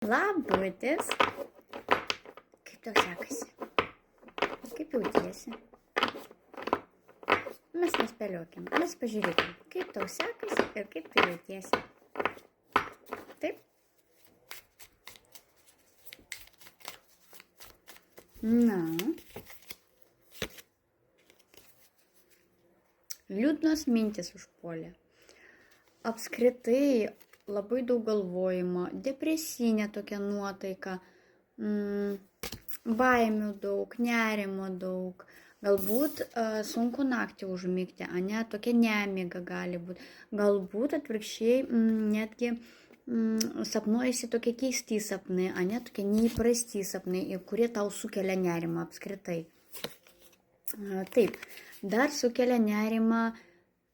Labutis. Kaip tau sekasi? Kaip jautiesi? Mes nespėliokim, mes pažiūrėkim, kaip tau sekasi ir kaip tu jautiesi. Taip? Na. Liūdnos mintis užpuolė. Apskritai labai daug galvojimo, depresinė tokia nuotaika, baimių daug, nerimo daug. Galbūt sunku naktį užmigti, ane, tokia nemiga gali būti. Galbūt atvirkščiai netgi sapnuojasi tokie keisti sapnai, ane, tokie neįprasti sapnai, kurie tau sukelia nerimą apskritai. Taip, dar sukelia nerimą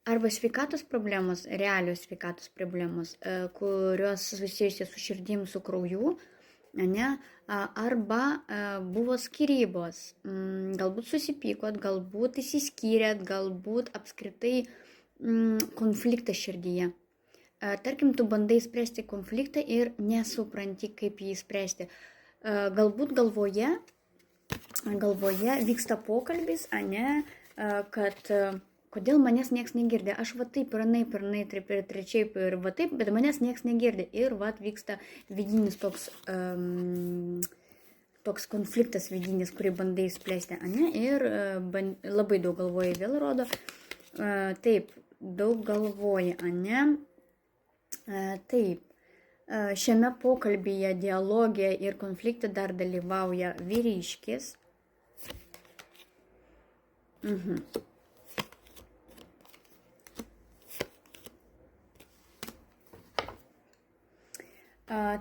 arba sveikatos problemos, realios sveikatos problemos, kurios susijusios su širdim, su krauju, ne? Arba buvo skyrybos, galbūt susipykot, galbūt įsiskyrėt, galbūt apskritai konfliktas širdyje. Tarkim, tu bandai spręsti konfliktą ir nesupranti, kaip jį spręsti. Galbūt galvoje vyksta pokalbis, ane, kad kodėl manęs nieks negirdi, aš va taip ir anaip, ir trečiaip ir va taip, bet manęs nieks negirdi. Ir va vyksta vidinis toks konfliktas vidinis, kurį bandai spręsti, ane, ir labai daug galvoji, vėl rodo. Taip, daug galvoji, ane. Taip, šiame pokalbyje, dialogė ir konflikte dar dalyvauja vyriškis.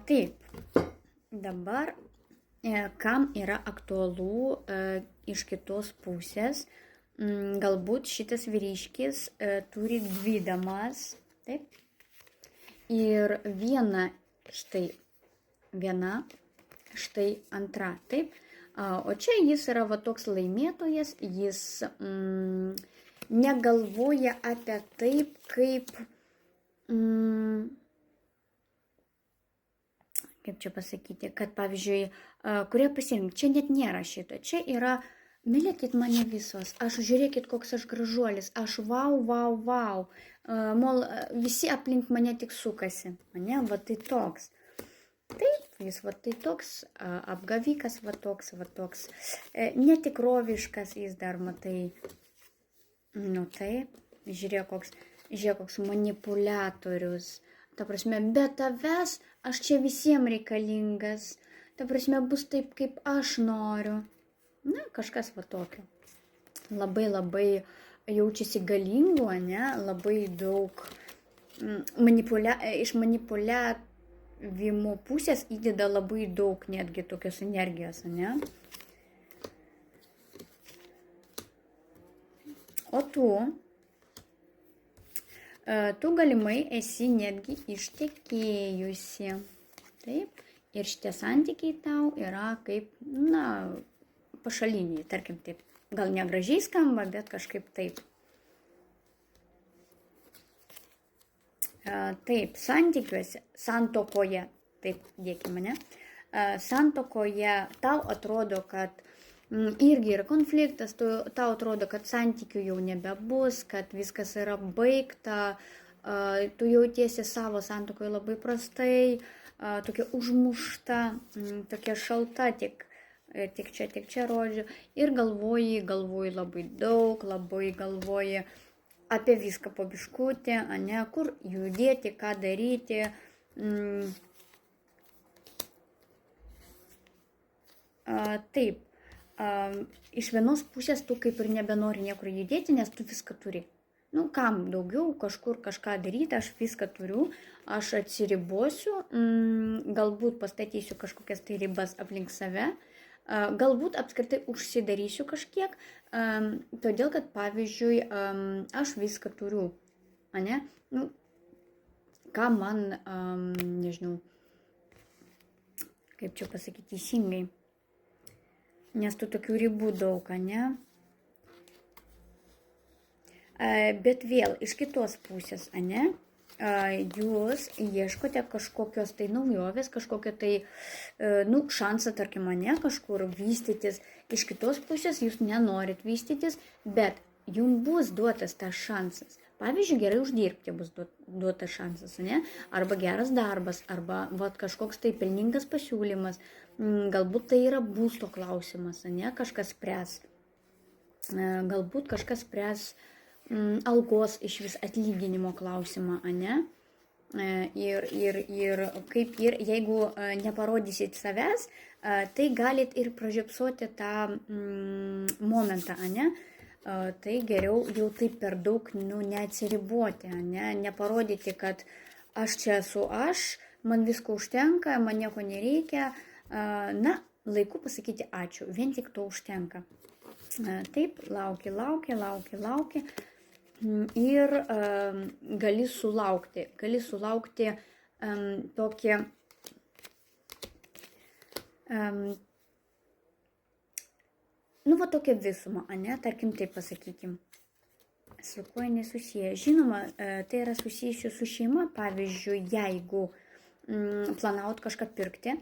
Taip, dabar kam yra aktualu iš kitos pusės, galbūt šitas vyriškis turi dvi damas, taip, ir viena antra, taip, o čia jis yra va toks laimėtojas, jis negalvoja apie taip, kaip čia pasakyti, kad pavyzdžiui, kurie pasirinkti, čia net nėra šito, čia yra, mylėkit mane visos, žiūrėkit, koks aš gražuolis, aš vau, visi aplink mane tik sukasi, mane, va tai toks. Taip, jis va tai toks, apgavikas, va toks, netikroviškas jis dar, matai, nu taip, žiūrėk koks manipuliatorius. Ta prasme, be tavęs aš čia visiems reikalingas. Ta prasme, bus taip, kaip aš noriu. Na, kažkas va tokio. Labai jaučiasi galingu, ne? Labai daug iš manipuliavimo pusės įdeda labai daug netgi tokios energijos, ne? O tu galimai esi netgi ištekėjusi. Taip. Ir šitie santykiai tau yra kaip, na, pašaliniai, tarkim taip. Gal negražiai skamba, bet kažkaip taip. Taip, santuokoje, taip dėkime, ne? Santuokoje tau atrodo, kad irgi yra konfliktas, tau atrodo, kad santykių jau nebebus, kad viskas yra baigta, tu jautiesi savo santuokoje labai prastai, tokia užmušta, tokia šalta, tik čia rodžiu, ir galvoji labai daug, labai galvoji apie viską po biškutį, ane, kur judėti, ką daryti. Taip. Iš vienos pusės tu kaip ir nebenori niekur judėti, nes tu viską turi. Nu, kam daugiau kažkur kažką daryti, aš viską turiu, aš atsiribosiu, galbūt pastatysiu kažkokias tai ribas aplink save, galbūt apskritai užsidarysiu kažkiek, todėl kad, pavyzdžiui, aš viską turiu, ane? Nu, ką man, nežinau, kaip čia pasakyti teisingai. Nes tu tokių ribų daug, ne? Bet vėl, iš kitos pusės, ane? jūs ieškote kažkokios tai naujovės, kažkokio tai, šansą, tarkim, kažkur vystytis. Iš kitos pusės jūs nenorit vystytis, bet jums bus duotas tas šansas. Pavyzdžiui, gerai uždirbti bus duotas šansas, arba geras darbas, arba kažkoks tai pelningas pasiūlymas. Galbūt tai yra būsto klausimas, kažkas spręs. Galbūt kažkas spręs algos iš vis atlyginimo klausimą, Ir jeigu neparodysit savęs, tai galit ir pražiopsoti tą momentą, Tai geriau jau taip per daug neatsiriboti, neparodyti, kad aš čia esu man visko užtenka, man nieko nereikia. Laiku pasakyti ačiū, vien tik to užtenka. Taip, lauki ir gali sulaukti tokį tokią visumą, tarkim taip pasakykim. Su kuo nesusiję? Žinoma, tai yra susijusiu su šeima, pavyzdžiui, jeigu planaut kažką pirkti,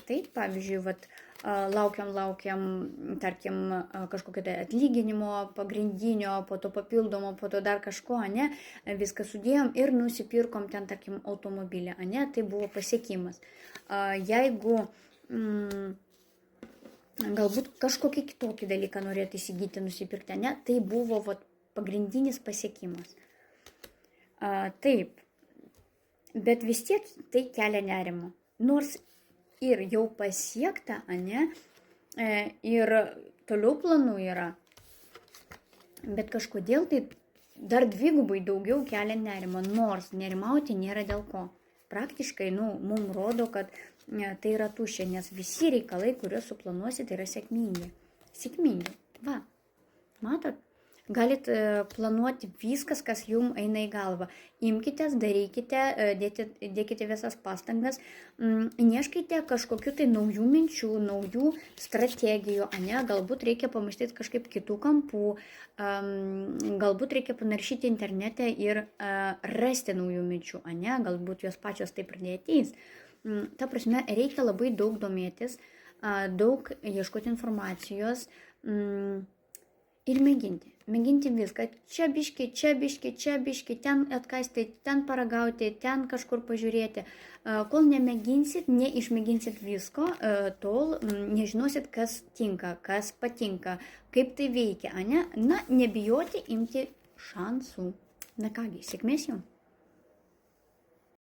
tai pavyzdžiui, laukiam, tarkim, kažkokio tai atlyginimo pagrindinio, po to papildomo, po to dar kažko, viską sudėjom ir nusipirkom ten, tarkim, automobilį, tai buvo pasiekimas. Jeigu galbūt kažkokį kitokį dalyką norėtų įsigyti, nusipirkti, tai buvo pagrindinis pasiekimas. Taip, bet vis tiek tai kelia nerimą. Nors ir jau pasiekta, ir toliau planų yra, bet kažkodėl tai dar dvigubai daugiau kelia nerimą, nors nerimauti nėra dėl ko. Praktiškai, mums rodo, kad tai yra tuščia, nes visi reikalai, kuriuos suplanuosit, yra sėkmingi. Matot? Galit planuoti viskas, kas jums eina į galvą. Imkitės, darykite, dėkite visas pastangas, neieškite kažkokių tai naujų minčių, naujų strategijų, galbūt reikia pamąstyti kažkaip kitų kampų, galbūt reikia panaršyti internete ir rasti naujų minčių, galbūt jos pačios taip ir neateis. Ta prasme, reikia labai daug domėtis, daug ieškoti informacijos ir mėginti viską. Čia biški, ten atkasti, ten paragauti, ten kažkur pažiūrėti. Kol neišmėginsit visko, tol nežinosit, kas tinka, kas patinka, kaip tai veikia, nebijoti imti šansų. Kągi, sėkmės jums.